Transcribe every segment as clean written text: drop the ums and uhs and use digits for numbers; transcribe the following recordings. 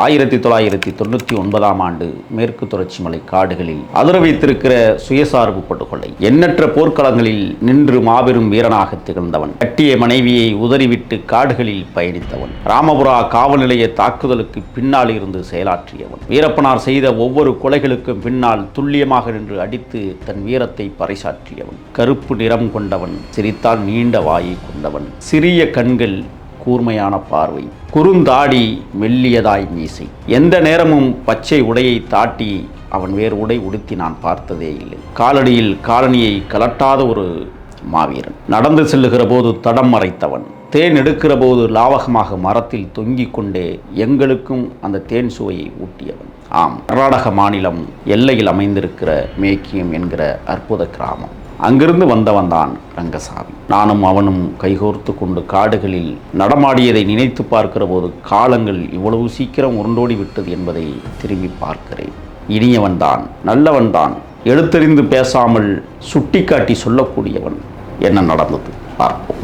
1999ஆம் ஆண்டு மேற்கு தொடர்ச்சி மலை காடுகளில் அதிர வைத்திருக்கிற சுயசார்பு படுகொலை. எண்ணற்ற போர்க்களங்களில் நின்று மாபெரும் வீரனாக திகழ்ந்தவன். கட்டிய மனைவியை உதறிவிட்டு காடுகளில் பயணித்தவன். ராமபுரா காவல் நிலைய தாக்குதலுக்கு பின்னால் இருந்து செயலாற்றியவன். வீரப்பனார் செய்த ஒவ்வொரு கொலைகளுக்கும் பின்னால் துல்லியமாக நின்று அடித்து தன் வீரத்தை பறைசாற்றியவன். கருப்பு நிறம் கொண்டவன், சிரித்தால் நீண்ட வாயை கொண்டவன், சிறிய கண்கள், கூர்மையான பார்வை, குறுந்தாடி, மெல்லியதாய் மீசை. எந்த நேரமும் பச்சை உடையை தாட்டி அவன் வேறு உடை உடுத்தி நான் பார்த்ததே இல்லை. காலடியில் காலணியை கலட்டாத ஒரு மாவீரன். நடந்து செல்லுகிற போது தடம் மறைத்தவன். தேன் எடுக்கிற போது லாவகமாக மரத்தில் தொங்கிக் கொண்டே எங்களுக்கும் அந்த தேன் சுவையை ஊட்டியவன். ஆம், கர்நாடக மாநிலம் எல்லையில் அமைந்திருக்கிற மேக்கியம் என்கிற அற்புத கிராமம். அங்கிருந்து வந்தவன் தான் ரங்கசாமி. நானும் அவனும் கைகோர்த்து கொண்டு காடுகளில் நடமாடியதை நினைத்து பார்க்கிற போது காலங்கள் இவ்வளவு சீக்கிரம் உருண்டோடி விட்டது என்பதை திரும்பி பார்க்கிறேன். இனியவன்தான், நல்லவன்தான், எழுத்தறிந்து பேசாமல் சுட்டிக்காட்டி சொல்லக்கூடியவன். என்ன நடந்தது பார்ப்போம்.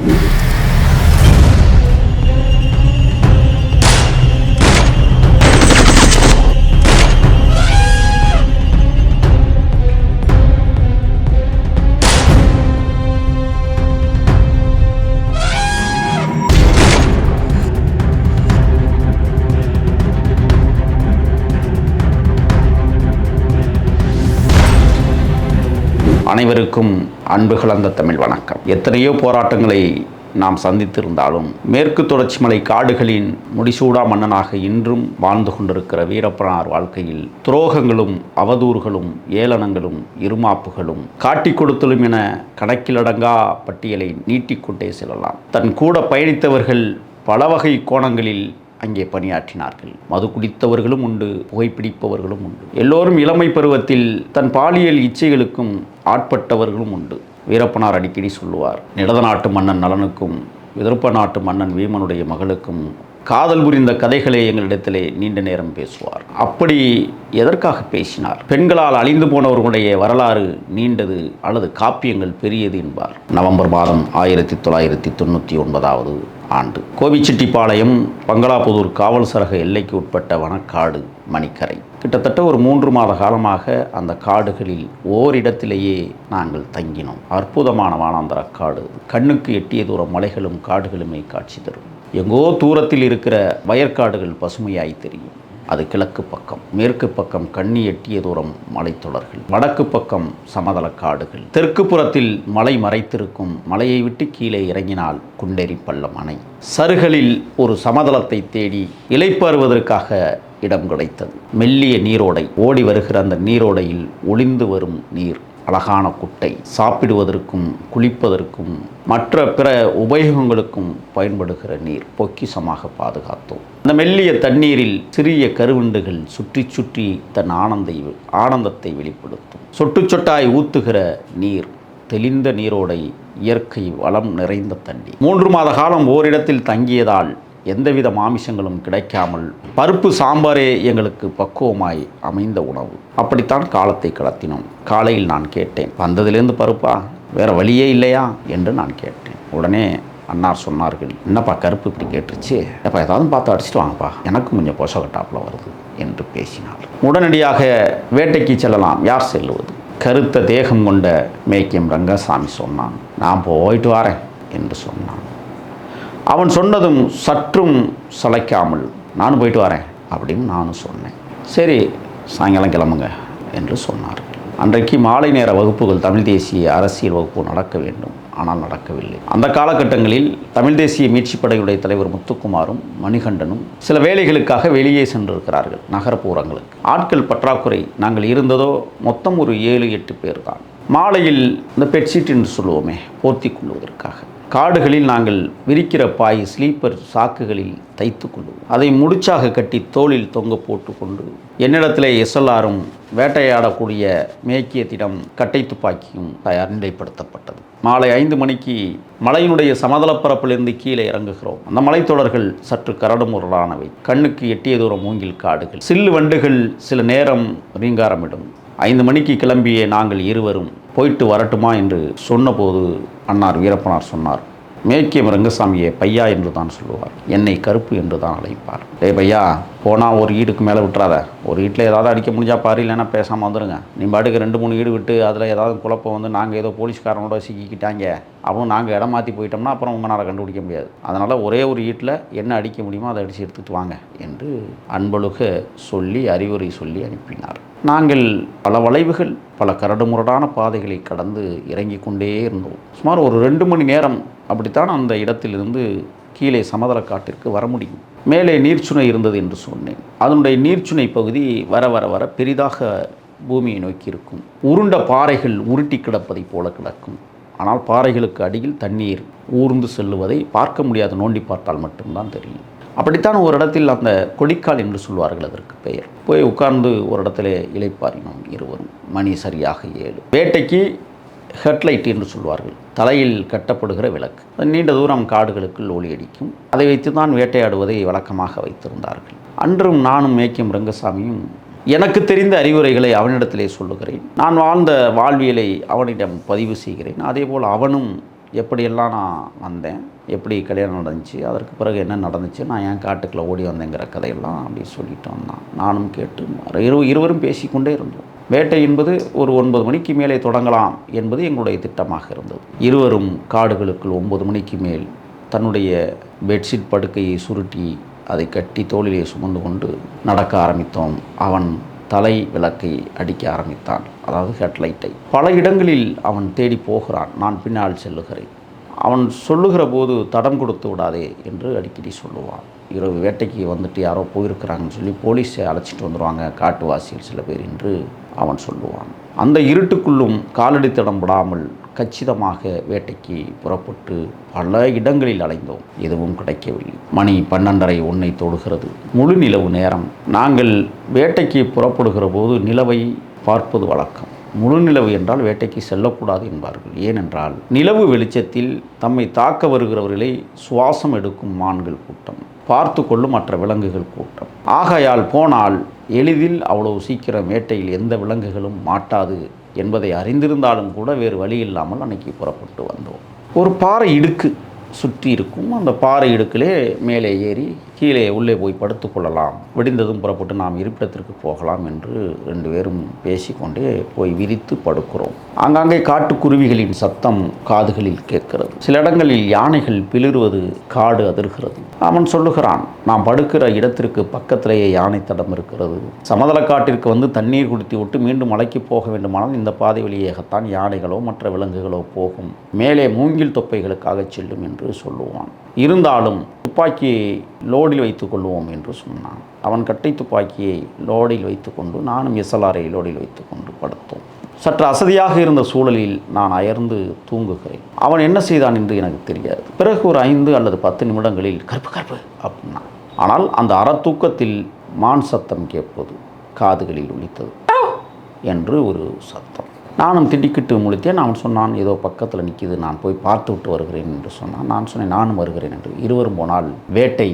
அனைவருக்கும் அன்பு கலந்த தமிழ் வணக்கம். எத்தனையோ போராட்டங்களை நாம் சந்தித்திருந்தாலும் மேற்கு தொடர்ச்சி மலை காடுகளின் முடிசூடா மன்னனாக இன்றும் வாழ்ந்து கொண்டிருக்கிற வீரப்பனார் வாழ்க்கையில் துரோகங்களும் அவதூறுகளும் ஏளனங்களும் இருமாப்புகளும் காட்டி கொடுத்தலும் என கணக்கிலடங்கா பட்டியலை நீட்டிக்கொண்டே செல்லலாம். தன் கூட பயணித்தவர்கள் பல வகை கோணங்களில் அங்கே பணியாற்றினார்கள். மது குடித்தவர்களும் உண்டு, புகைப்பிடிப்பவர்களும் உண்டு. எல்லோரும் இளமை பருவத்தில் தன் பாலியல் இச்சைகளுக்கும் ஆட்பட்டவர்களும் உண்டு. வீரப்பனார் அடிக்கடி சொல்லுவார், நிடத நாட்டு மன்னன் நலனுக்கும் விதர்ப்ப நாட்டு மன்னன் வீமனுடைய மகளுக்கும் காதல் புரிந்த கதைகளை எங்களிடத்திலே நீண்ட நேரம் பேசுவார். அப்படி எதற்காக பேசினார்? பெண்களால் அழிந்து போனவர்களுடைய வரலாறு நீண்டது அல்லது காப்பியங்கள் பெரியது என்பார். நவம்பர் மாதம் 1999ஆவது ஆண்டு கோபிச்செட்டிப்பாளையம் பங்களாபுதூர் காவல் சரக எல்லைக்கு உட்பட்ட வனக்காடு மணிக்கரை. கிட்டத்தட்ட ஒரு 3 மாத காலமாக அந்த காடுகளில் ஓரிடத்திலேயே நாங்கள் தங்கினோம். அற்புதமான வானாந்தர காடு. கண்ணுக்கு எட்டிய தூரம் மலைகளும் காடுகளுமே காட்சி தரும். எங்கோ தூரத்தில் இருக்கிற வயற்காடுகள் பசுமையாய் தெரியும். அது கிழக்கு பக்கம். மேற்கு பக்கம் கண்ணி எட்டிய தூரம் மலைத்தொடர்கள். வடக்கு பக்கம் சமதள காடுகள். தெற்கு புறத்தில் மலை மறைத்திருக்கும். மலையை விட்டு கீழே இறங்கினால் குண்டேரி பள்ளம் அணை. சருகளில் ஒரு சமதளத்தை தேடி இளைப்பாறுவதற்காக இடம் கிடைத்தது. மெல்லிய நீரோடை. ஓடி வருகிற அந்த நீரோடையில் ஒளிந்து வரும் நீர். அழகான குட்டை. சாப்பிடுவதற்கும் குளிப்பதற்கும் மற்ற பிற உபயோகங்களுக்கும் பயன்படுகிற நீர். பொக்கிஷமாக பாதுகாத்தோம். அந்த மெல்லிய தண்ணீரில் சிறிய கருவண்டுகள் சுற்றி சுற்றி தன் ஆனந்தத்தை வெளிப்படுத்தும். சொட்டு சொட்டாய் ஊத்துகிற நீர். தெளிந்த நீரோடை. இயற்கை வளம் நிறைந்த தண்ணீர். 3 மாத காலம் ஓரிடத்தில் தங்கியதால் எந்தவித மாமிசங்களும் கிடைக்காமல் பருப்பு சாம்பாரே எங்களுக்கு பக்குவமாய் அமைந்த உணவு. அப்படித்தான் காலத்தை கடத்தினோம். காலையில் நான் கேட்டேன், வந்ததிலிருந்து பருப்பா, வேறு வழியே இல்லையா என்று நான் கேட்டேன். உடனே அன்னார் சொன்னார்கள், என்னப்பா கருப்பு இப்படி கேட்டுருச்சு, அப்போ ஏதாவது பார்த்து அடிச்சுட்டு வாங்கப்பா, எனக்கும் கொஞ்சம் போஷகட்டாப்பில் வருது என்று பேசினார். உடனடியாக வேட்டைக்கு செல்லலாம். யார் செல்லுவது? கருத்த தேகம் கொண்ட மேக்கியம் ரங்கசாமி சொன்னான். நான் போயிட்டு வரேன் என்று சொன்னான். அவன் சொன்னதும் சற்றும் சளைக்காமல் நானும் போயிட்டு வரேன் அப்படின்னு நானும் சொன்னேன். சரி, சாயங்காலம் கிளம்புங்க என்று சொன்னார்கள். அன்றைக்கு மாலை நேர வகுப்புகள் தமிழ் தேசிய அரசியல் வகுப்பு நடக்க வேண்டும். ஆனால் நடக்கவில்லை. அந்த காலகட்டங்களில் தமிழ் தேசிய மீட்சிப்படையுடைய தலைவர் முத்துக்குமாரும் மணிகண்டனும் சில வேலைகளுக்காக வெளியே சென்றிருக்கிறார்கள் நகரப்புறங்களுக்கு. ஆட்கள் பற்றாக்குறை. நாங்கள் இருந்ததோ மொத்தம் ஒரு 7-8 பேர் தான். மாலையில் இந்த பெட்ஷீட் என்று சொல்லுவோமே, போர்த்தி கொள்வதற்காக காடுகளில் நாங்கள் விரிக்கிற பாய் ஸ்லீப்பர் சாக்குகளில் தைத்து கொள்வோம். அதை முடிச்சாக கட்டி தோளில் தொங்க போட்டு கொண்டு என்னிடத்திலே SLRம் வேட்டையாடக்கூடிய மேக்கியத்திடம் கட்டை துப்பாக்கியும் தயார் நிலைப்படுத்தப்பட்டது. மாலை 5 மணிக்கு மலையினுடைய சமதளப்பரப்பிலிருந்து கீழே இறங்குகிறோம். அந்த மலைத்தொடர்கள் சற்று கரடுமுரடானவை. கண்ணுக்கு எட்டிய தூரம் மூங்கில் காடுகள். சில்லு வண்டுகள் சில நேரம் ரீங்காரமிடும். 5 மணிக்கு கிளம்பிய நாங்கள் இருவரும் போயிட்டு வரட்டுமா என்று சொன்னபோது அன்னார் வீரப்பனார் சொன்னார், மேக்கியம் ரங்கசாமியை பையா என்று தான் சொல்லுவார், என்னை கருப்பு என்று தான் அழைப்பார். டேய் பையா, போனால் ஒரு ஈடுக்கு மேலே விட்டுறாத, ஒரு வீட்டில் ஏதாவது அடிக்க முடிஞ்சா பாரு, இல்லைன்னா பேசாமல் வந்துடுங்க. நீ பாட்டுக்கு 2-3 ஈடு விட்டு அதில் ஏதாவது குழப்பம் வந்து நாங்கள் ஏதோ போலீஸ்காரனோட சிக்கிக்கிட்டாங்க அப்புறம் நாங்கள் இடம் மாற்றி போயிட்டோம்னா அப்புறம் உங்களால் கண்டுபிடிக்க முடியாது. அதனால் ஒரே ஒரு ஈட்டில் என்ன அடிக்க முடியுமோ அதை அடித்து எடுத்துகிட்டு வாங்க என்று அன்பொழுக சொல்லி அறிவுரை சொல்லி அனுப்பினார். நாங்கள் பல வளைவுகள் பல கரடுமுரடான பாதைகளை கடந்து இறங்கி கொண்டே இருந்தோம். சுமார் ஒரு 2 மணி நேரம் அப்படித்தான் அந்த இடத்திலிருந்து கீழே சமதள காட்டிற்கு வர முடியும். மேலே நீர்ச்சுனை இருந்தது என்று சொன்னேன். அதனுடைய நீர்ச்சுனை பகுதி வர வர வர பெரிதாக பூமியை நோக்கி இருக்கும். உருண்ட பாறைகள் உருட்டி கிடப்பதை போல கிடக்கும். ஆனால் பாறைகளுக்கு அடியில் தண்ணீர் ஊர்ந்து செல்லுவதை பார்க்க முடியாது, நோண்டி பார்த்தால் மட்டும்தான் தெரியும். அப்படித்தான் ஒரு இடத்தில் அந்த கொடிக்கால் என்று சொல்வார்கள், அதற்கு பெயர். போய் உட்கார்ந்து ஒரு இடத்துல இளைப்பாறினோம் இருவரும். மணி சரியாக 7. வேட்டைக்கு ஹெட்லைட் என்று சொல்வார்கள், தலையில் கட்டப்படுகிற விளக்கு. நீண்ட தூரம் காடுகளுக்குள் ஒளி அடிக்கும். அதை வைத்து தான் வேட்டையாடுவதை வழக்கமாக வைத்திருந்தார்கள். அன்றும் நானும் மேக்கியம் ரங்கசாமியும் எனக்கு தெரிந்த அறிவுரைகளை அவனிடத்திலே சொல்லுகிறேன். நான் வாழ்ந்த வாழ்வியலை அவனிடம் பதிவு செய்கிறேன். அதேபோல் அவனும் எப்படியெல்லாம் நான் வந்தேன், எப்படி கல்யாணம் நடந்துச்சு, அதற்கு பிறகு என்ன நடந்துச்சு, நான் ஏன் காட்டுக்குள்ளே ஓடி வந்தேங்கிற கதையெல்லாம் அப்படி சொல்லிட்டு வந்தான். நானும் கேட்டு இருவரும் பேசிக்கொண்டே இருந்தோம். வேட்டை என்பது ஒரு 9 மணிக்கு மேலே தொடங்கலாம் என்பது எங்களுடைய திட்டமாக இருந்தது. இருவரும் காடுகளுக்குள் 9 மணிக்கு மேல் தன்னுடைய பெட்ஷீட் படுக்கையை சுருட்டி அதை கட்டி தோளிலே சுமந்து கொண்டு நடக்க ஆரம்பித்தோம். அவன் தலை விளக்கை அடிக்க ஆரம்பித்தான், அதாவது ஹெட்லைட்டை. பல இடங்களில் அவன் தேடி போகிறான், நான் பின்னால் செல்லுகிறேன். அவன் சொல்லுகிற போது தடம் கொடுத்து விடாதே என்று அடிக்கடி சொல்லுவான். இரவு வேட்டைக்கு வந்துட்டு யாரோ போயிருக்கிறாங்கன்னு சொல்லி போலீஸை அழைச்சிட்டு வந்துடுவாங்க காட்டுவாசிகள் சில பேர் என்று அவன் சொல்லுவான். அந்த இருட்டுக்குள்ளும் காலடி தடம் விடாமல் கச்சிதமாக வேட்டைக்கு புறப்பட்டு பல இடங்களில் அலைந்தோம். எதுவும் கிடைக்கவில்லை. மணி 12:30 1 தொடுகிறது. முழு நிலவு நேரம். நாங்கள் வேட்டைக்கு புறப்படுகிற போது நிலவை பார்ப்பது வழக்கம். முழு நிலவு என்றால் வேட்டைக்கு செல்லக்கூடாது என்பார்கள். ஏனென்றால் நிலவு வெளிச்சத்தில் தம்மை தாக்க வருகிறவர்களை சுவாசம் எடுக்கும் மான்கள் கூட்டம், பார்த்து கொள்ளும் மற்ற விலங்குகள் கூட்டம். ஆகையால் போனால் எளிதில் அவ்வளவு சீக்கிரம் வேட்டையில் எந்த விலங்குகளும் மாட்டாது என்பதை அறிந்திருந்தாலும் கூட வேறு வழி இல்லாமல் அன்னைக்கு புறப்பட்டு வந்தோம். ஒரு பாறை இடுக்கு சுற்றி இருக்கும். அந்த பாறை இடுக்கிலே மேலே ஏறி கீழே உள்ளே போய் படுத்து கொள்ளலாம், விடிந்ததும் புறப்பட்டு நாம் இருப்பிடத்திற்கு போகலாம் என்று 2 பேரும் பேசிக்கொண்டே போய் விரித்து படுக்கிறோம். ஆங்காங்கே காட்டுக்குருவிகளின் சத்தம் காதுகளில் கேட்கிறது. சில இடங்களில் யானைகள் பிளிறுவது காடு அதிர்கிறது. அவன் சொல்லுகிறான், நாம் படுக்கிற இடத்திற்கு பக்கத்திலேயே யானை தடம் இருக்கிறது. சமதள காட்டிற்கு வந்து தண்ணீர் குடித்து விட்டு மீண்டும் மலைக்கு போக வேண்டுமானால் இந்த பாதை வழியாகத்தான் யானைகளோ மற்ற விலங்குகளோ போகும். மேலே மூங்கில் தொப்பைகளுக்காக செல்லும் என்று சொல்லுவான். இருந்தாலும் துப்பாக்கியை லோடில் வைத்து கொள்வோம் என்று சொன்னான். அவன் கட்டை துப்பாக்கியை லோடில் வைத்து கொண்டு நானும் SLRஐ லோடில் வைத்து கொண்டு படுத்தோம். சற்று அசதியாக இருந்த சூழலில் நான் அயர்ந்து தூங்குகிறேன். அவன் என்ன செய்தான் என்று எனக்கு தெரியாது. பிறகு ஒரு 5 அல்லது 10 நிமிடங்களில் கருப்பு கருப்பு அப்படின்னா, ஆனால் அந்த அறத்தூக்கத்தில் மான் சத்தம் கேட்பது காதுகளில் ஒலித்தது என்று ஒரு சத்தம். நானும் திடுக்கிட்டு முழித்தேன். அவன் சொன்னான், ஏதோ பக்கத்தில் நிற்கிது, நான் போய் பார்த்து விட்டு வருகிறேன் என்று சொன்னான். நான் சொன்னேன், நானும் வருகிறேன் என்று. இருவரும் போனால் வேட்டை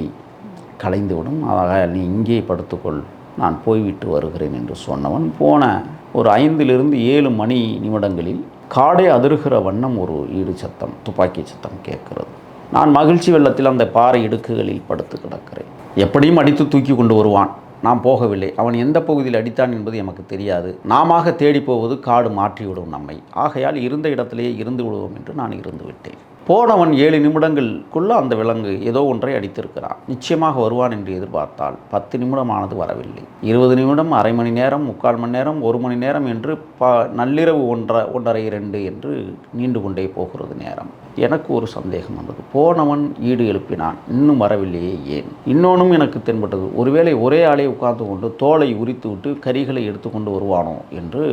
கலைந்துவிடும், ஆக நீ இங்கே படுத்துக்கொள், நான் போய்விட்டு வருகிறேன் என்று சொன்னவன் போன ஒரு 5 மணி நிமிடங்களில் காடை அதிர்கிற வண்ணம் ஒரு ஈடு சத்தம், துப்பாக்கி சத்தம் கேட்கிறது. நான் மகிழ்ச்சி வெள்ளத்தில் அந்த பாறை இடுக்குகளில் படுத்து கிடக்கிறேன். எப்படியும் அடித்து தூக்கி கொண்டு வருவான். நாம் போகவில்லை. அவன் எந்த பகுதியில் அடித்தான் என்பது எமக்கு தெரியாது. நாம தேடி போவது காடு மாற்றிவிடும் நம்மை. ஆகையால் இருந்த இடத்திலேயே இருந்து விடுவோம் என்று நான் இருந்து விட்டேன். போனவன் 7 நிமிடங்களுக்குள்ள அந்த விலங்கு ஏதோ ஒன்றை அடித்திருக்கிறான். நிச்சயமாக வருவான் என்று எதிர்பார்த்தால் 10 நிமிடமானது வரவில்லை. 20 நிமிடம், அரை மணி நேரம், 3/4 மணி நேரம், 1 மணி நேரம் என்று நள்ளிரவு 1:30 2 என்று நீண்டு கொண்டே போகிறது நேரம். எனக்கு ஒரு சந்தேகம் வந்தது. போனவன் ஈடு எழுப்பினான், இன்னும் வரவில்லையே ஏன்? இன்னொன்றும் எனக்கு தென்பட்டது. ஒருவேளை ஒரே ஆளே உட்கார்ந்து கொண்டு தோலை உரித்து விட்டு கரிகளை எடுத்துக்கொண்டு வருவானோ என்று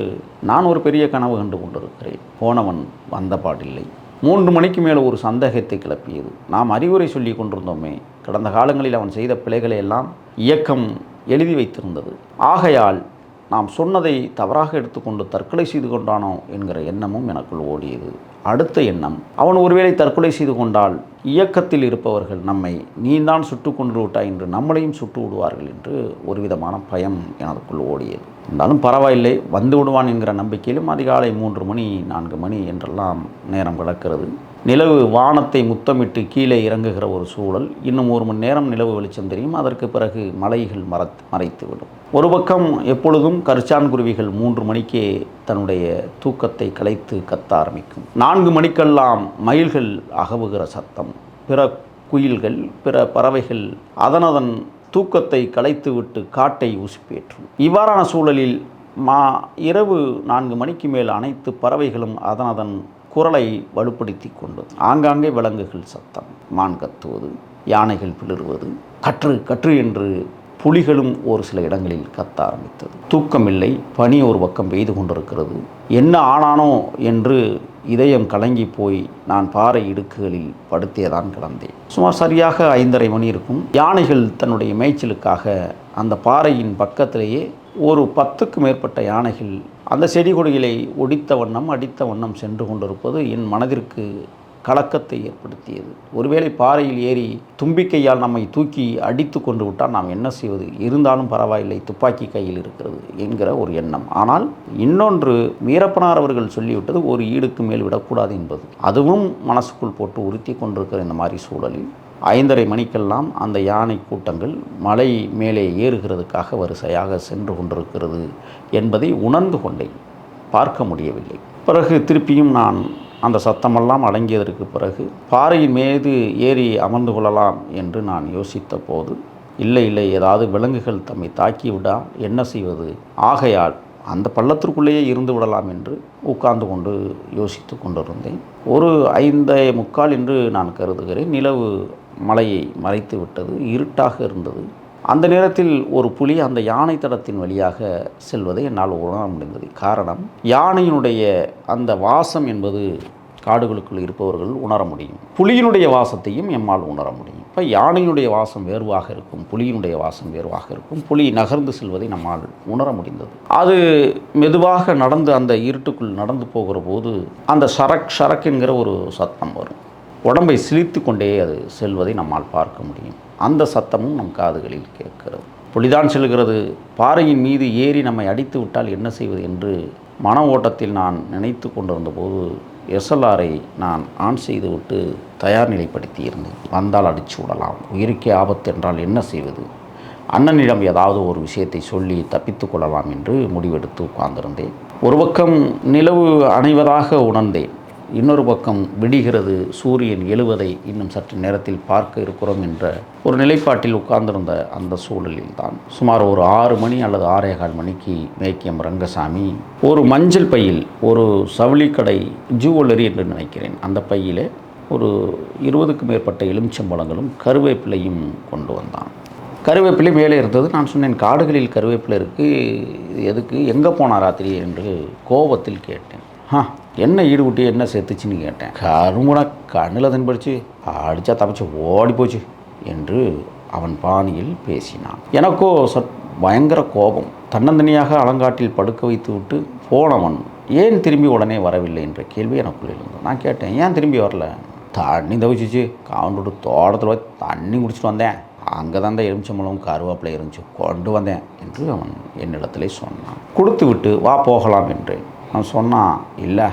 நான் ஒரு பெரிய கனவு கண்டு கொண்டிருக்கிறேன். போனவன் வந்த பாடில்லை. 3 மணிக்கு மேலே ஒரு சந்தேகத்தை கிளப்பியது. நாம் அறிவுரை சொல்லி கொண்டிருந்தோமே, கடந்த காலங்களில் அவன் செய்த பிழைகளை எல்லாம் இயக்கம் எழுதி வைத்திருந்தது. ஆகையால் நாம் சொன்னதை தவறாக எடுத்துக்கொண்டு தற்கொலை செய்து கொண்டானோ என்கிற எண்ணமும் எனக்குள் ஓடியது. அடுத்த எண்ணம், அவன் ஒருவேளை தற்கொலை செய்து கொண்டால் இயக்கத்தில் இருப்பவர்கள் நம்மை நீந்தான் சுட்டு கொண்டு விட்டாய் என்று நம்மளையும் சுட்டு விடுவார்கள் என்று ஒரு விதமான பயம் எனக்குள் ஓடியது. இருந்தாலும் பரவாயில்லை, வந்து விடுவான் என்கிற நம்பிக்கையிலும் அதிகாலை 3 மணி 4 மணி என்றெல்லாம் நேரம் கிடக்கிறது. நிலவு வானத்தை முத்தமிட்டு கீழே இறங்குகிற ஒரு சூழல். இன்னும் 1 மணி நேரம் நிலவு வெளிச்சம் தெரியும். அதற்கு பிறகு மலைகள் மறைத்துவிடும். ஒரு பக்கம் எப்பொழுதும் கரிச்சான்குருவிகள் 3 மணிக்கே தன்னுடைய தூக்கத்தை கலைத்து கத்த ஆரம்பிக்கும். 4 மணிக்கெல்லாம் மயில்கள் அகவுகிற சத்தம், பிற குயில்கள், பிற பறவைகள் அதனதன் தூக்கத்தை கலைத்துவிட்டு காட்டை உசுப்பேற்றும். இவ்வாறான சூழலில் இரவு 4 மணிக்கு மேல் அனைத்து பறவைகளும் அதனதன் குரலை வலுப்படுத்தி கொண்டு ஆங்காங்கே விலங்குகள் சத்தம், மான் கத்துவது, யானைகள் பிளறுவது, கற்று கற்று என்று புலிகளும் ஒரு சில இடங்களில் கத்த ஆரம்பித்தது. தூக்கமில்லை. பனி ஒரு பக்கம் பெய்து கொண்டிருக்கிறது. என்ன ஆனானோ என்று இதயம் கலங்கி போய் நான் பாறை இடுக்குகளில் படுத்தேதான் கிடந்தேன். சுமார் சரியாக 5:30 மணி இருக்கும். யானைகள் தன்னுடைய மேய்ச்சலுக்காக அந்த பாறையின் பக்கத்திலேயே ஒரு 10க்கு மேற்பட்ட யானைகள் அந்த செடி கொடிகளை அடித்த வண்ணம் சென்று கொண்டிருப்பது என் மனதிற்கு கலக்கத்தை ஏற்படுத்தியது. ஒருவேளை பாறையில் ஏறி தும்பிக்கையால் நம்மை தூக்கி அடித்து கொண்டு விட்டால் நாம் என்ன செய்வது? இருந்தாலும் பரவாயில்லை, துப்பாக்கி கையில் இருக்கிறது என்கிற ஒரு எண்ணம். ஆனால் இன்னொன்று, வீரப்பனார் அவர்கள் சொல்லிவிட்டது ஒரு ஈடுக்கு மேல் விடக்கூடாது என்பது. அதுவும் மனசுக்குள் போட்டு உறுத்தி கொண்டிருக்கிற இந்த மாதிரி சூழலில் 5:30 மணிக்கெல்லாம் அந்த யானை கூட்டங்கள் மலை மேலே ஏறுகிறதுக்காக வரிசையாக சென்று கொண்டிருக்கிறது என்பதை உணர்ந்து கொண்டேன். பார்க்க முடியவில்லை. பிறகு திருப்பியும் நான் அந்த சத்தமெல்லாம் அடங்கியதற்கு பிறகு பாறையின் மீது ஏறி அமர்ந்து கொள்ளலாம் என்று நான் யோசித்த போது, இல்லை, ஏதாவது விலங்குகள் தம்மை தாக்கிவிடா என்ன செய்வது? ஆகையால் அந்த பள்ளத்திற்குள்ளேயே இருந்து விடலாம் என்று உட்கார்ந்து கொண்டு யோசித்து கொண்டிருந்தேன். ஒரு 5:45 என்று நான் கருதுகிறேன். நிலவு மலையை மறைத்து விட்டது. இருட்டாக இருந்தது. அந்த நேரத்தில் ஒரு புலி அந்த யானை தடத்தின் வழியாக செல்வதை என்னால் உணர முடிந்தது. காரணம், யானையினுடைய அந்த வாசம் என்பது காடுகளுக்குள் இருப்பவர்கள் உணர முடியும். புலியினுடைய வாசத்தையும் எம்மால் உணர முடியும். இப்போ யானையினுடைய வாசம் வேறுவாக இருக்கும், புலியினுடைய வாசம் வேறுவாக இருக்கும். புலி நகர்ந்து செல்வதை நம்மால் உணர முடிந்தது. அது மெதுவாக நடந்து அந்த இருட்டுக்குள் நடந்து போகிற போது அந்த ஷரக் என்கிற ஒரு சத்தம் வரும். உடம்பை சிலித்து கொண்டே அது செல்வதை நம்மால் பார்க்க முடியும். அந்த சத்தமும் நம் காதுகளில் கேட்கிறது. புலிதான் செல்கிறது, பாறையின் மீது ஏறி நம்மை அடித்து விட்டால் என்ன செய்வது என்று மன ஓட்டத்தில் நான் நினைத்து கொண்டிருந்த போது SLRஐ நான் ஆன் செய்துவிட்டு தயார் நிலைப்படுத்தி இருந்தேன். வந்தால் அடித்து விடலாம், உயிருக்கே ஆபத்து என்றால் என்ன செய்வது? அண்ணனிடம் ஏதாவது ஒரு விஷயத்தை சொல்லி தப்பித்து கொள்ளலாம் என்று முடிவெடுத்து உட்கார்ந்திருந்தேன். ஒரு பக்கம் நிலவு அணைவதாக உணர்ந்தேன். இன்னொரு பக்கம் விடுகிறது, சூரியன் எழுவதை இன்னும் சற்று நேரத்தில் பார்க்க இருக்கிறோம் என்ற ஒரு நிலைப்பாட்டில் உட்கார்ந்திருந்த அந்த சூழலில் தான் சுமார் ஒரு 6 மணி அல்லது 6:15 மணிக்கு மேக்கியம் ரங்கசாமி ஒரு மஞ்சள் பையில், ஒரு சவுளிக்கடை ஜுவல்லரி என்று நினைக்கிறேன், அந்த பையிலே ஒரு 20க்கு மேற்பட்ட எலுமிச்சம்பழங்களும் கருவேப்பிலையும் கொண்டு வந்தான். கருவேப்பிலை மேலே இருந்தது. நான் சொன்னேன், காடுகளில் கருவேப்பிலை இருக்குது, எதுக்கு, எங்கே போனா ராத்திரி என்று கோபத்தில் கேட்டேன். என்ன ஈடுபட்டு என்ன செத்துச்சுன்னு கேட்டேன். கருமுனை கண்ணில் தென்படுச்சு, அடித்தா தப்பிச்சு ஓடி போச்சு என்று அவன் பாணியில் பேசினான். எனக்கோ பயங்கர கோபம். தன்னந்தனியாக அலங்காட்டில் படுக்க வைத்து விட்டு போனவன் ஏன் திரும்பி உடனே வரவில்லை என்ற கேள்வி எனக்குள்ளே இருந்தது. நான் கேட்டேன், ஏன் திரும்பி வரல? தண்ணி தவிச்சிச்சு, காவண்டோட தோட்டத்தில் போய் தண்ணி குடிச்சிட்டு வந்தேன், அங்கே தான் இந்த எலுமிச்சம்பழம் கருவேப்பிலை இருந்துச்சு, கொண்டு வந்தேன் என்று அவன் என்னிடத்திலே சொன்னான். கொடுத்து விட்டு வா போகலாம் என்று நான் சொன்னான். இல்லை,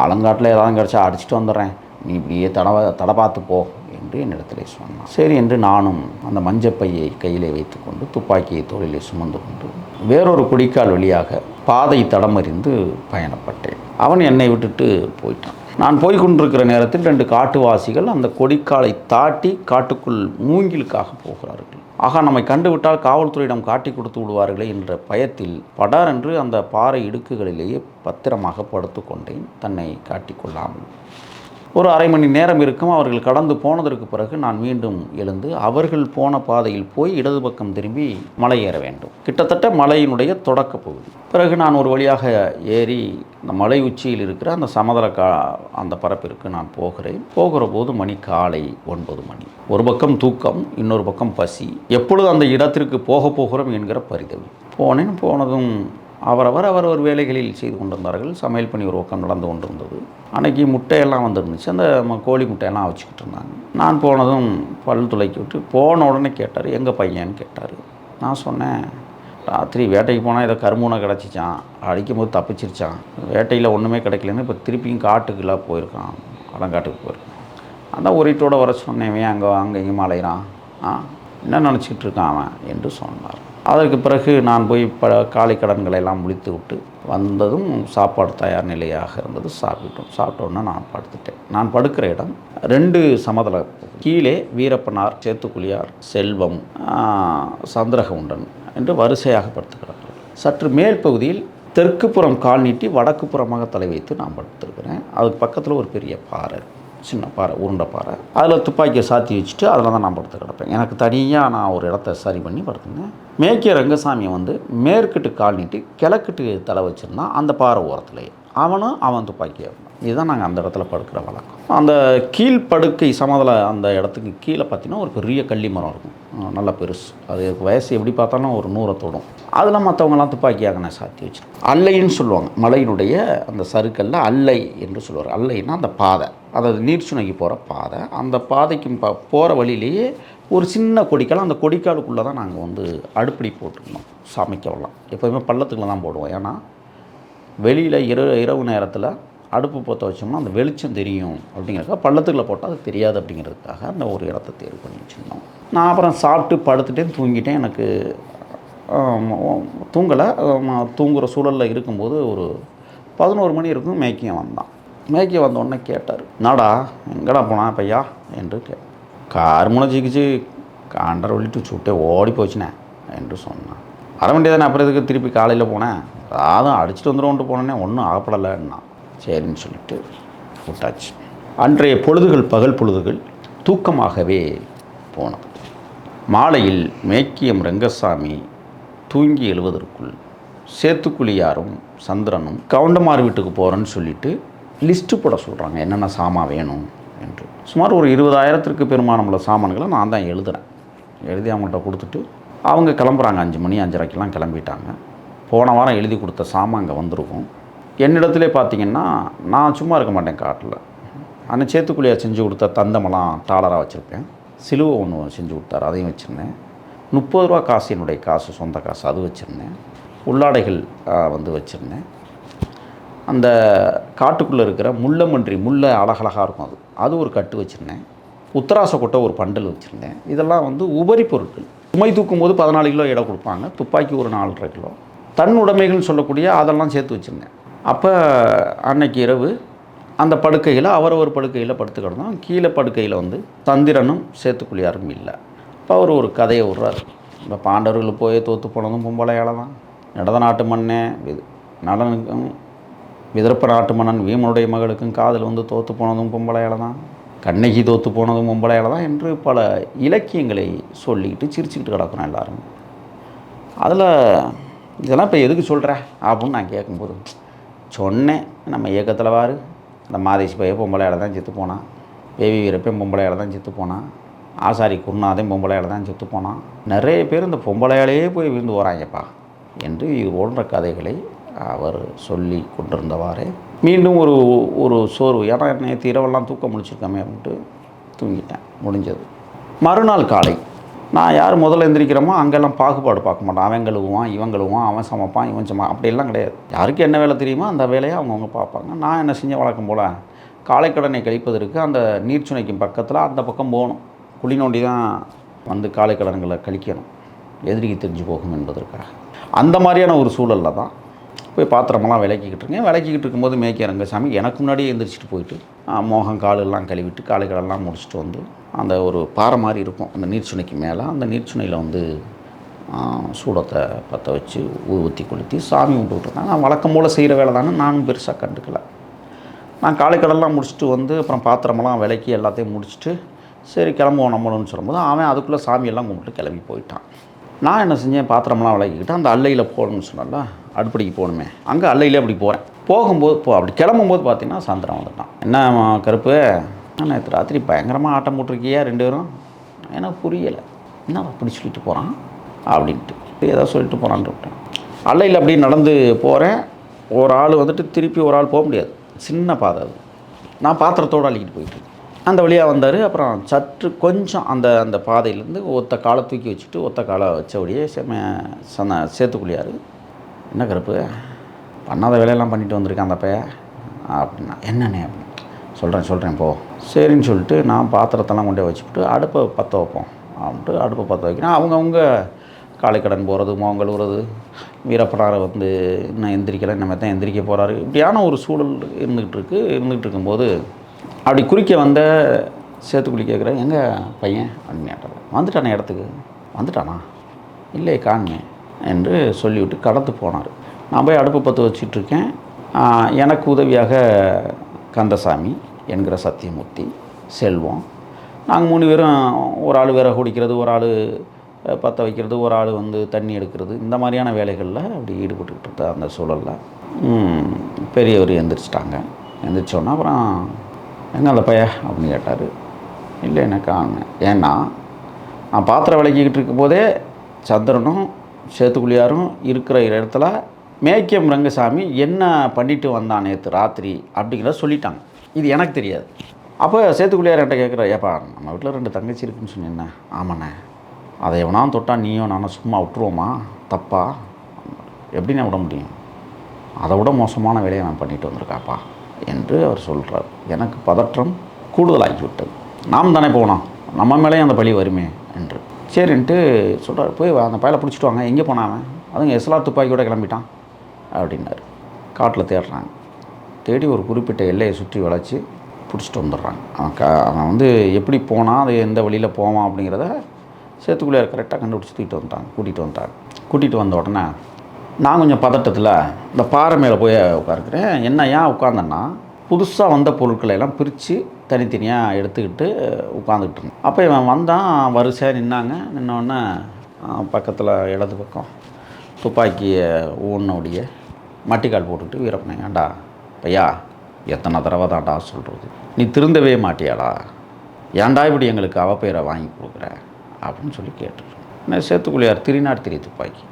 அலங்காட்டில் ஏதாவது கிடச்சா அடிச்சுட்டு வந்துடுறேன், நீ இப்படியே தடை பார்த்து போ என்று என்னிடத்திலே சொன்னான். சரி என்று நானும் அந்த மஞ்சப்பையை கையிலே வைத்துக்கொண்டு துப்பாக்கியை தோளிலே சுமந்து கொண்டு வேறொரு குடிக்கால் வழியாக பாதை தடமறிந்து பயணப்பட்டேன். அவன் என்னை விட்டுட்டு போயிட்டான். நான் போய்கொண்டிருக்கிற நேரத்தில் 2 காட்டுவாசிகள் அந்த கொடிக்காலை தாட்டி காட்டுக்குள் மூங்கிலுக்காக போகிறார்கள். ஆகா, நம்மை கண்டுவிட்டால் காவல்துறையிடம் காட்டி கொடுத்து விடுவார்களே என்ற பயத்தில் படார் என்று அந்த பாறை இடுக்குகளிலேயே பத்திரமாக படுத்து கொண்டேன், தன்னை காட்டிக்கொள்ளாமல். ஒரு அரை மணி நேரம் இருக்கும். அவர்கள் கடந்து போனதற்கு பிறகு நான் மீண்டும் எழுந்து அவர்கள் போன பாதையில் போய் இடது பக்கம் திரும்பி மலை ஏற வேண்டும். கிட்டத்தட்ட மலையினுடைய தொடக்க பகுதி. பிறகு நான் ஒரு வழியாக ஏறி அந்த மலை உச்சியில் இருக்கிற அந்த சமதள அந்த பரப்பிற்கு நான் போகிறேன். போகிற போது மணி காலை 9 மணி. ஒரு பக்கம் தூக்கம், இன்னொரு பக்கம் பசி. எப்பொழுது அந்த இடத்திற்கு போகிறோம் என்கிற பரிதவி. போனதும் அவரவர் வேலைகளில் செய்து கொண்டிருந்தார்கள். சமையல் பண்ணி ஒரு பக்கம் நடந்து கொண்டிருந்தது. அன்றைக்கி முட்டையெல்லாம் வந்துருந்துச்சு, அந்த கோழி முட்டையெல்லாம் வச்சுக்கிட்டு இருந்தாங்க. நான் போனதும் பல் துளைக்கி விட்டு போன உடனே கேட்டார், எங்கள் பையன்னு கேட்டார். நான் சொன்னேன், ராத்திரி வேட்டைக்கு போனால் ஏதோ கருமூனை கிடச்சிச்சான், அடிக்கும் போது தப்பிச்சிருச்சான், வேட்டையில் ஒன்றுமே கிடைக்கலன்னு இப்போ திருப்பியும் காட்டுக்கெல்லாம் போயிருக்கான், அலங்காட்டுக்கு போயிருக்கான். அதான் ஒரீட்டோட வர சொன்னேன், அங்கே இங்கேயும் அலைகிறான், என்ன நினச்சிக்கிட்டு இருக்கான் அவன் என்று சொன்னார். அதற்கு பிறகு நான் போய் காலை கடன்களை எல்லாம் முடித்து விட்டு வந்ததும் சாப்பாடு தயார் நிலையாக இருந்தது. சாப்பிட்டோன்னே நான் படுத்துட்டேன். நான் படுக்கிற இடம் 2 சமதள, கீழே வீரப்பனார், சேத்துக்குழியார், செல்வம், சந்திரகவுண்டன் என்று வரிசையாக படுத்து கிடக்கிறேன். சற்று மேல் பகுதியில் தெற்கு புறம் கால் நீட்டி வடக்கு புறமாக தலை வைத்து நான் படுத்துருக்கிறேன். அதுக்கு பக்கத்தில் ஒரு பெரிய பாறை, சின்ன பாறை, உருண்டை பாறை. அதில் துப்பாக்கியை சாத்தி வச்சுட்டு அதில் தான் நான் படுத்து கிடப்பேன். எனக்கு தனியாக நான் ஒரு இடத்த சரி பண்ணி படுத்துனேன். மேற்கே ரங்கசாமியை வந்து மேற்கிட்டு கால் நீட்டி கிழக்கிட்டு தலை வச்சுருந்தான் அந்த பாறை ஓரத்துலேயே. அவன் துப்பாக்கியை. இதுதான் நாங்கள் அந்த இடத்துல படுக்கிற வழக்கம். அந்த கீழ்ப்படுக்கை சமதள அந்த இடத்துக்கு கீழே பார்த்தீங்கன்னா ஒரு பெரிய கள்ளி மரம் இருக்கும், நல்லா பெருசு. அது வயசு எப்படி பார்த்தாலும் ஒரு 100 தொடும். அதில் மற்றவங்களாம் துப்பாக்கியாக நான் சாத்தி வச்சு. அல்லைன்னு சொல்லுவாங்க, மலையினுடைய அந்த சறுக்கல்ல அல்லை என்று சொல்லுவார். அல்லைன்னா அந்த பாதை, அதாவது நீர்ச்சுனைக்கு போகிற பாதை. அந்த பாதைக்கு போகிற வழியிலேயே ஒரு சின்ன கொடிக்கால், அந்த கொடிக்காலுக்குள்ளே தான் நாங்கள் வந்து அடுப்படி போட்டுக்கணும் சமைக்கலாம். எப்போதுமே பள்ளத்துக்குள்ள தான் போடுவோம். ஏன்னா வெளியில் இரவு நேரத்தில் அடுப்பு பற்ற வச்சோம்னா அந்த வெளிச்சம் தெரியும் அப்படிங்கிறதுக்காக, பள்ளத்துக்குள்ளே போட்டால் அது தெரியாது அப்படிங்கிறதுக்காக அந்த ஒரு இடத்த தேர்வு பண்ணி வச்சுருந்தோம். நான் அப்புறம் சாப்பிட்டு படுத்துட்டேன், தூங்கிட்டேன். எனக்கு தூங்கலை. தூங்குகிற சூழலில் இருக்கும்போது ஒரு 11 மணி இருக்கும். மேய்க்கியம் வந்தோடனே கேட்டார், நாடா எங்கடா போனா பையா என்று கார் முனைச்சிக்கிச்சு, காண்டரை விழிட்டு சுட்டே ஓடி போச்சுனே என்று சொன்னான். வர வேண்டியதானே, அப்புறம் இதுக்கு திருப்பி காலையில் போனேன், அதான் அடிச்சுட்டு வந்துடுவோன்ட்டு போனேன்னே, ஒன்றும் ஆகப்படலைன்னா சரின்னு சொல்லிட்டு விட்டாச்சு. அன்றைய பொழுதுகள் பகல் பொழுதுகள் தூக்கமாகவே போனது. மாலையில் மேக்கியம் ரங்கசாமி தூங்கி எழுவதற்குள் சேத்துக்குழியாரும் சந்திரனும் கவுண்டமார் வீட்டுக்கு போகிறேன்னு சொல்லிட்டு லிஸ்ட்டு போட சொல்கிறாங்க, என்னென்ன சாமான் வேணும் என்று. சுமார் ஒரு 20,000த்திற்கு பெருமானமுள்ள சாமான்களை நான் தான் எழுதுகிறேன். எழுதி அவங்கள்ட்ட கொடுத்துட்டு அவங்க கிளம்புறாங்க. 5 மணி 5:30க்கெல்லாம் கிளம்பிட்டாங்க. போன வாரம் எழுதி கொடுத்த சாமான் அங்கே வந்திருக்கும். என்னிடத்துல பார்த்திங்கன்னா, நான் சும்மா இருக்க மாட்டேன் காட்டில். ஆனால் சேத்துக்குழியார் செஞ்சு கொடுத்த தந்தமெல்லாம் டாலராக வச்சுருப்பேன். சிலுவை ஒன்று செஞ்சு கொடுத்தாரு, அதையும் வச்சுருந்தேன். 30 ரூபா காசு, என்னுடைய காசு, சொந்த காசு, அது வச்சுருந்தேன். உள்ளாடைகள் வந்து வச்சுருந்தேன். அந்த காட்டுக்குள்ளே இருக்கிற முள்ளை அழகழகாக இருக்கும், அது ஒரு கட்டு வச்சுருந்தேன். உத்தராச கொட்டை ஒரு பண்டல் வச்சுருந்தேன். இதெல்லாம் வந்து உபரி பொருட்கள். சுமை தூக்கும் போது 14 கிலோ எடை கொடுப்பாங்க, துப்பாக்கி ஒரு 4.5 கிலோ, தன் உடைமைகள்னு சொல்லக்கூடிய அதெல்லாம் சேர்த்து வச்சுருந்தேன். அப்போ அன்னைக்கு இரவு அந்த படுக்கையில் அவரவர் படுக்கையில் படுத்து கிடந்தோம். கீழே படுக்கையில் வந்து சந்திரனும் சேத்துக்குழியாரும் இல்லை. இப்போ அவர் ஒரு கதையை விட்றாரு. இப்போ பாண்டவர்கள் போய் தோற்று போனதும் பொம்பளையால் தான், நடத நாட்டு மன்னே நலனுக்கும் விதர்ப்ப நாட்டு மன்னன் வீமனுடைய மகளுக்கும் காதல் வந்து தோற்று போனதும் பொம்பளையால் தான், கண்ணகி தோற்று போனதும் பொம்பளையால் தான் என்று பல இலக்கியங்களை சொல்லிக்கிட்டு சிரிச்சுக்கிட்டு கிடக்கிறோம் எல்லாரும். அதில் இதெல்லாம் இப்போ எதுக்கு சொல்கிற அப்படின்னு நான் கேட்கும்போது சொன்னேன், நம்ம இயக்கத்தில் வாரு, இந்த மாதேசி பையன் பொம்பளையால் தான் செத்து போனான், பேவி வீரப்பையும் பொம்பளையால் தான் செத்து போனான், ஆசாரி குருநாதையும் பொம்பளையால் தான் செத்து போனான், நிறைய பேர் இந்த பொம்பளையாலேயே போய் விழுந்து போகிறாங்கப்பா என்று இது போன்ற கதைகளை அவர் சொல்லி கொண்டிருந்தவாறே மீண்டும் ஒரு சோர்வு. ஏன்னா நேற்று இரவெல்லாம் தூக்கம் முடிச்சிருக்காமே அப்படின்ட்டு தூங்கிட்டேன். முடிஞ்சது. மறுநாள் காலை நான் யார் முதல்ல எந்திரிக்கிறோமோ அங்கெல்லாம் பாகுபாடு பார்க்க மாட்டோம். அவன் கழுவுவான், இவன் கழுவுவான், அவன் சமைப்பான், இவன் அப்படியெல்லாம் கிடையாது. யாருக்கு என்ன வேலை தெரியுமோ அந்த வேலையை அவங்கவுங்க பார்ப்பாங்க. நான் என்ன செஞ்ச வழக்கம் போல் காலைக்கடனை கழிப்பதற்கு அந்த நீர்ச்சுனைக்கும் பக்கத்தில் அந்த பக்கம் போகணும். குழி நோண்டி தான் வந்து காலைக்கடன்களை கழிக்கணும், எதிரிக்கு தெரிஞ்சு போகும் என்பதற்காக. அந்த மாதிரியான ஒரு சூழலில் தான் போய் பாத்திரமெல்லாம் விளக்கிக்கிட்டு இருக்கும்போது மேய்க்கிய ரங்கசாமி எனக்கு முன்னாடியே எழுந்திரிச்சிட்டு போயிட்டு மோகம் காலெல்லாம் கழுவிட்டு காலைக்கடெல்லாம் முடிச்சுட்டு வந்து அந்த ஒரு பாறை மாதிரி இருக்கும் அந்த நீர்ச்சுனைக்கு மேலே, அந்த நீர்ச்சுனையில் வந்து சூடத்தை பற்ற வச்சு ஊற்றி கொளுத்தி சாமி கும்பிட்டுக்கிட்டு இருந்தாங்க. நான் வழக்கம் போல் செய்கிற வேலை தானே, நானும் பெருசாக கண்டுக்கலை. நான் காலைக்கடெல்லாம் முடிச்சுட்டு வந்து அப்புறம் பாத்திரமெல்லாம் விளக்கி எல்லாத்தையும் முடிச்சுட்டு சரி கிளம்புவோம் நம்மளுன்னு சொல்லும்போது அவன் அதுக்குள்ளே சாமியெல்லாம் கும்பிட்டு கிளம்பி போயிட்டான். நான் என்ன செஞ்சேன், பாத்திரமெல்லாம் விளக்கிக்கிட்டு அந்த அல்லையில் போகணும்னு சொன்னால அடுப்படிக்கு போகணுமே, அங்கே அல்லையிலே அப்படி போகிறேன். போகும்போது அப்படி கிளம்பும்போது பார்த்தீங்கன்னா சந்திரன் வந்துட்டான். என்ன கருப்பு, நேற்று ராத்திரி பயங்கரமாக ஆட்டம் போட்டிருக்கியா 2 பேரும், எனக்கு புரியலை, என்ன அப்படி சொல்லிட்டு போகிறான் அப்படின்ட்டு ஏதோ சொல்லிட்டு போகிறான்ட்டு விட்டேன். அல்லையில் அப்படி நடந்து போகிறேன். ஒரு ஆள் வந்துட்டு திருப்பி ஒரு ஆள் போக முடியாது, சின்ன பாதை அது. நான் பாத்திரத்தோடு அள்ளிக்கிட்டு போயிட்டு அந்த வழியாக வந்தார். அப்புறம் சற்று கொஞ்சம் அந்த பாதையிலேருந்து ஒத்த காலை தூக்கி வச்சுட்டு ஒத்த காலை வச்சபடியே சேத்துக்குழியார், என்ன கருப்பு பண்ணாத வேலையெல்லாம் பண்ணிட்டு வந்திருக்கேன் அந்த பையன் அப்படின்னா. என்னண்ணே அப்படின்னு சொல்கிறேன் போ சரின்னு சொல்லிட்டு நான் பாத்திரத்தெல்லாம் கொண்டு வச்சுக்கிட்டு அடுப்பை பற்ற வைப்போம் அப்படின்ட்டு அடுப்பை பற்ற வைக்கிறேன். அவங்கவுங்க காலைக்கடன் போகிறது, முகம் கழுவுறது, வீரப்பனாரை வந்து இன்னும் எந்திரிக்கலை, நம்ம தான் எந்திரிக்க போகிறாரு, இப்படியான ஒரு சூழல் இருந்துகிட்டு இருக்கும்போது அப்படி குறிக்க வந்த சேத்துக்குழி கேட்குறேன், எங்கே பையன் அப்படின்னு கேட்டார். வந்துட்டானே இடத்துக்கு. வந்துட்டானா? இல்லை காணுமே என்று சொல்லிவிட்டு கடந்து போனார். நான் போய் அடுப்பு பற்ற வச்சிட்ருக்கேன். எனக்கு உதவியாக கந்தசாமி என்கிற சத்தியமூர்த்தி, செல்வம், நாங்கள் 3 பேரும் ஒரு ஆள் விறகு குடிக்கிறது, ஒரு ஆள் பற்ற வைக்கிறது, ஒரு ஆள் வந்து தண்ணி எடுக்கிறது, இந்த மாதிரியான வேலைகளில் அப்படி ஈடுபட்டுக்கிட்டு இருந்த அந்த சூழலில் பெரியவர் எந்திரிச்சிட்டாங்க. எந்திரிச்சோன்னா அப்புறம் எங்கே அந்த பையன் அப்படின்னு கேட்டார். இல்லை எனக்கு காணுங்க. ஏன்னா நான் பாத்திரம் விளக்கிக்கிட்டு இருக்கும்போதே சந்திரனும் சேத்துக்குழியாரும் இருக்கிற இடத்துல மேக்கியம் ரங்கசாமி என்ன பண்ணிட்டு வந்தான் நேற்று ராத்திரி அப்படிங்கிறத சொல்லிட்டாங்க. இது எனக்கு தெரியாது. அப்போ சேத்துக்குழியார் என்கிட்ட கேட்குற, ஏப்பா நம்ம வீட்டில் 2 தங்கச்சி இருக்குன்னு சொன்னீங்கண்ணே. ஆமாண்ணே. அதை எவனாலும் தொட்டால் நீயும் நானும் சும்மா விட்டுருவோமா? தப்பா? எப்படின்னு விட முடியும்? அதை விட மோசமான வேலையை அவன் பண்ணிட்டு வந்திருக்காப்பா என்று அவர் சொல்கிறார். எனக்கு பதற்றம் கூடுதலாகி விட்டது. நாம் தானே போனோம், நம்ம மேலேயும் அந்த பழி வருமே என்று. சரின்ட்டு சொல்கிறார், போய் அந்த பயலை பிடிச்சிட்டு வாங்க. எங்கே போனாவன்? அதுங்க எஸ்எல்ஆர் துப்பாக்கியோட கிளம்பிட்டான் அப்படின்னாரு. காட்டில் தேடுறாங்க. தேடி ஒரு குறிப்பிட்ட எல்லையை சுற்றி வளைச்சி பிடிச்சிட்டு வந்துடுறாங்க. அவன் வந்து எப்படி போனான், அது எந்த வழியில் போவான் அப்படிங்கிறத சேத்துக்குழியார் கரெக்டாக கண்டுபிடிச்சி கூட்டிகிட்டு வந்த உடனே நான் கொஞ்சம் பதட்டத்தில் இந்த பாறை மேலே போய் உட்காருக்கிறேன். என்ன ஏன் உட்காந்தேன்னா, புதுசாக வந்த பொருட்களை எல்லாம் பிரித்து தனித்தனியாக எடுத்துக்கிட்டு உட்காந்துக்கிட்டு இருந்தேன். அப்போ இவன் வந்தான், வரிசையாக நின்னோடனே பக்கத்தில் இடது பக்கம் துப்பாக்கியை ஊன்னோடைய மட்டிக்கால் போட்டுக்கிட்டு, வீரப்பனே, ஏண்டா பையா, எத்தனை தடவை தான்டா சொல்கிறது, நீ திருந்தவே மாட்டியாடா, ஏன்டா இப்படி எங்களுக்கு அவப்பெயரை வாங்கி கொடுக்குற அப்படின்னு சொல்லி கேட்டுருக்கேன். சேத்துக்குழியார் திரிநாட் திரி துப்பாக்கி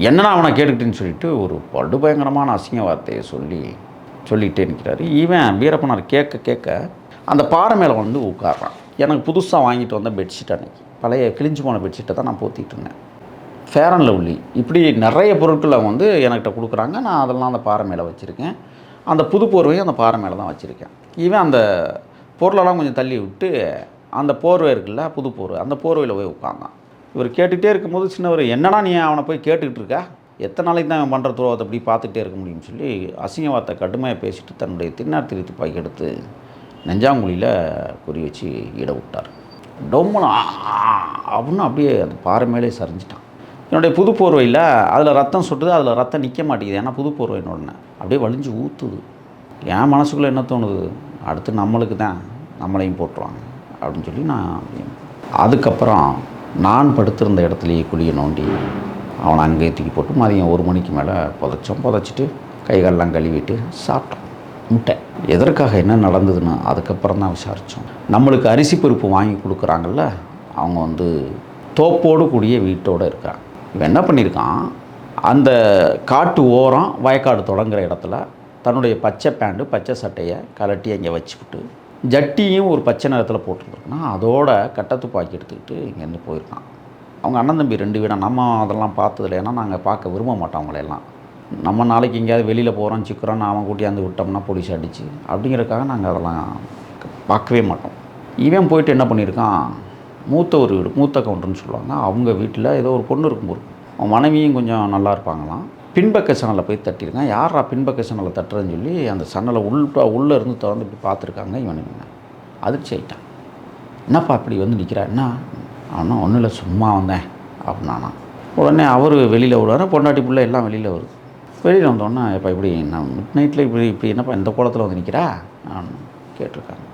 என்னன்னா அவனை கேட்டுக்கிட்டுன்னு சொல்லிட்டு ஒரு படுபயங்கரமான அசிங்க வார்த்தையை சொல்லிகிட்டே நிற்கிறாரு. இவன் வீரப்பனார் கேட்க அந்த பாறை மேலே வந்து உட்கார்றான். எனக்கு புதுசாக வாங்கிட்டு வந்த பெட்ஷீட், அன்றைக்கி பழைய கிழிஞ்சு போன பெட்ஷீட்டை தான் நான் போத்திட்டு இருந்தேன். ஃபேர் அண்ட் லவ்லி இப்படி நிறைய பொருட்களை வந்து என்கிட்ட கொடுக்குறாங்க. நான் அதெல்லாம் அந்த பாறை மேலே வச்சுருக்கேன். அந்த புது போர்வையும் அந்த பாறை மேலே தான் வச்சுருக்கேன். இவன் அந்த பொருளெல்லாம் கொஞ்சம் தள்ளி விட்டு அந்த போர்வை இருக்குல்ல, புது போர்வை, அந்த போர்வையில் போய் உட்காந்தான். இவர் கேட்டுகிட்டே இருக்கும்போது சின்னவர், என்னன்னா நீ அவனை போய் கேட்டுக்கிட்டு இருக்கா, எத்தனை நாளைக்கு தான் அவன் பண்ணுற துரோகத்தை அப்படி பார்த்துக்கிட்டே இருக்க முடியும்னு சொல்லி அசிங்க வார்த்தை கடுமையாக பேசிட்டு தன்னுடைய திரிநாட் திரி துப்பாக்கி எடுத்து நெஞ்சாங்குழியில் குறி வச்சு இட விட்டார். டொம்முன்னு அப்படின்னு அப்படியே அந்த பாறை மேலே சரிஞ்சிட்டான். என்னுடைய புது போர்வையில் அதில் ரத்தம் சுட்டுது, அதில் ரத்தம் நிற்க மாட்டேங்குது. ஏன்னா புது போர்வைன்னு அப்படியே வலிஞ்சு ஊற்றுது. என் மனசுக்குள்ளே என்ன தோணுது, அடுத்து நம்மளுக்கு தான், நம்மளையும் போட்டுருவாங்க அப்படின்னு சொல்லி அதுக்கப்புறம் நான் படுத்திருந்த இடத்துலையே குழியை நோண்டி அவனை அங்கேயே தூக்கி போட்டு மதியம் 1 மணிக்கு மேலே புதைச்சிட்டு கைகாலெலாம் கழுவிட்டு சாப்பிட்டோம் முட்டை. எதற்காக என்ன நடந்ததுன்னு அதுக்கப்புறம் தான் விசாரித்தோம். நம்மளுக்கு அரிசி பருப்பு வாங்கி கொடுக்குறாங்கல்ல, அவங்க வந்து தோப்போடு கூடிய வீட்டோடு இருக்காங்க. இவன் என்ன பண்ணியிருக்கான், அந்த காட்டு ஓரம் வயக்காடு தொடங்குற இடத்துல தன்னுடைய பச்சை பேண்ட்டு பச்சை சட்டையை கலட்டி அங்கே வச்சுக்கிட்டு ஜட்டியும் ஒரு பச்சை நிறத்தில் போட்டுருந்துருக்குன்னா அதோட கட்டத்துப்பாக்கி எடுத்துக்கிட்டு இங்கேருந்து போயிருக்கான். அவங்க அண்ணன் தம்பி 2 வீடாக நம்ம அதெல்லாம் பார்த்ததில்ல. ஏன்னா நாங்கள் பார்க்க விரும்ப மாட்டோம் அவங்களையெல்லாம். நம்ம நாளைக்கு எங்கேயாவது வெளியில் போகிறோம் சிக்கிறோம், அவன் கூட்டியாந்து விட்டோம்னா போலீஸ் அடிச்சு அப்படிங்கிறதுக்காக நாங்கள் அதெல்லாம் பார்க்கவே மாட்டோம். இவன் போயிட்டு என்ன பண்ணியிருக்கான், ஒரு வீடு, மூத்த கவுண்டர்னு சொல்லுவாங்க, அவங்க வீட்டில் ஏதோ ஒரு பொண்ணு இருக்கும்போது அவன் மனைவியும் கொஞ்சம் நல்லா இருப்பாங்களாம். பின்பக்க சன்னலை போய் தட்டியிருக்கான். யாரா பின்பக்க சன்னலை தட்டுறதுன்னு சொல்லி அந்த சன்னலை உள்ளே இருந்து திறந்து இப்படி பார்த்துருக்காங்க. இவன் அதிர்ச்சி ஆகிட்டான். என்னப்பா இப்படி வந்து நிற்கிறா, என்ன அவனா? ஒன்றும் இல்லை, சும்மா வந்தேன் அப்படின்னானா. உடனே அவர் வெளியில் விடுவார், பொண்டாட்டி பிள்ளை எல்லாம் வெளியில் வருது. வெளியில் வந்தோடனே இப்போ இப்படி நான் மிட் நைட்டில் இப்படி என்னப்பா இந்த கோலத்தில் வந்து நிற்கிறா நான் கேட்டிருக்காங்க.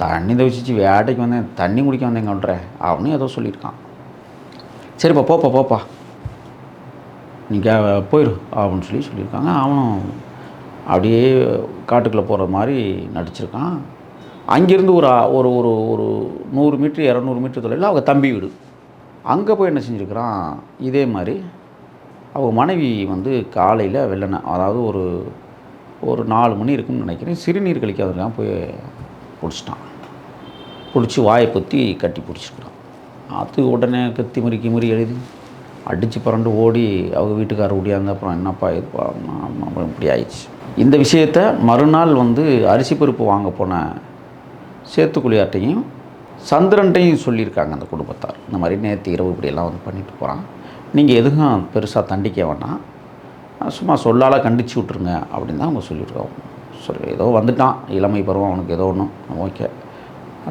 தண்ணி தவிச்சிச்சு வேட்டைக்கு வந்தேன், தண்ணி குடிக்க வந்தேன் கவுண்டரேன் அவனும் ஏதோ சொல்லியிருக்கான். சரிப்பா போப்பா நீங்கள் போயிரு அப்படின்னு சொல்லியிருக்காங்க. அவனும் அப்படியே காட்டுக்குள்ளே போகிற மாதிரி நடிச்சிருக்கான். அங்கேருந்து ஒரு ஒரு ஒரு 100 மீட்ரு 200 மீட்டர் தொலைவில் அவங்க தம்பி வீடு. அங்கே போய் என்ன செஞ்சுருக்கிறான், இதே மாதிரி அவங்க மனைவி வந்து காலையில் வெள்ளனை, அதாவது ஒரு 4 மணி இருக்குன்னு நினைக்கிறேன், சிறுநீர் கழிக்காதுக்காக போய் பிடிச்சி வாயை பற்றி கட்டி பிடிச்சிருக்கிறான். அது உடனே கத்தி முறி எழுதி அடித்து பரண்டு ஓடி அவங்க வீட்டுக்காரர் ஓடியாந்து அப்புறம் என்னப்பா இதுப்பா இப்படி ஆயிடுச்சு. இந்த விஷயத்தை மறுநாள் வந்து அரிசி பருப்பு வாங்க போன சேத்துக்குழியார்ட்டையும் சந்திரன்ட்டையும் சொல்லியிருக்காங்க அந்த குடும்பத்தார். இந்த மாதிரி நேற்று இரவு இப்படியெல்லாம் வந்து பண்ணிட்டு போகிறான், நீங்கள் எதுவும் பெருசாக தண்டிக்க வேண்டாம், சும்மா சொல்லால் கண்டித்து விட்ருங்க அப்படின்னு தான் அவங்க சொல்லியிருக்காங்க. சரி, ஏதோ வந்துட்டான், இளமை பருவம், அவனுக்கு ஏதோ ஒன்று, ஓகே,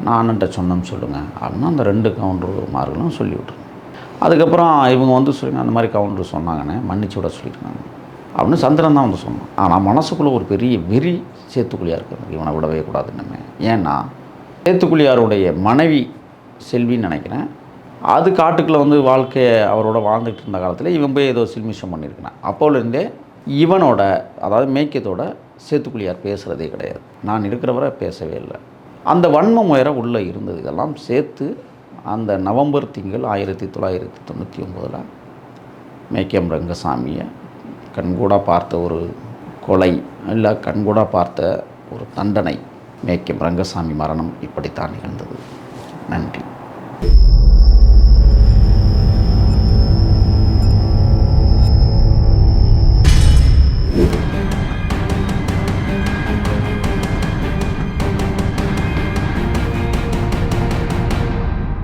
நான் அண்ணன்ட்ட சொன்னோன்னு சொல்லுங்கள் அப்படின்னு அந்த 2 கவுண்டர்மார்களும் சொல்லி விட்ருங்க. அதுக்கப்புறம் இவங்க வந்து சொல்லுங்க, அந்த மாதிரி கவுண்டர் சொன்னாங்கன்னு மன்னிச்சு விட சொல்லியிருக்காங்க அப்படின்னு சந்திரன் தான் வந்து சொன்னான். ஆனால் மனசுக்குள்ளே ஒரு பெரிய வெறி சேத்துக்குழியார் இருக்குது, இவனை விடவே கூடாது நம்ம. ஏன்னா சேத்துக்குழியாருடைய மனைவி செல்வின்னு நினைக்கிறேன், அது காட்டுக்குள்ளே வந்து வாழ்க்கையை அவரோட வாழ்ந்துகிட்டு இருந்த காலத்தில் இவன் போய் ஏதோ சில்மிஷம் பண்ணியிருக்கிறான். அப்போலேருந்தே இவனோட, அதாவது மேய்க்கத்தோட சேத்துக்குழியார் பேசுகிறதே கிடையாது, நான் இருக்கிறவரை பேசவே இல்லை. அந்த வன்மம் வேற உள்ளே இருந்தது. இதெல்லாம் சேர்த்து அந்த நவம்பர் திங்கள் 1999 மேய்க்கம் ரங்கசாமியை கண்கூடா பார்த்த ஒரு கொலை, இல்லை கண்கூடா பார்த்த ஒரு தண்டனை, மேய்க்கம் ரங்கசாமி மரணம் இப்படித்தான் நிகழ்ந்தது. நன்றி.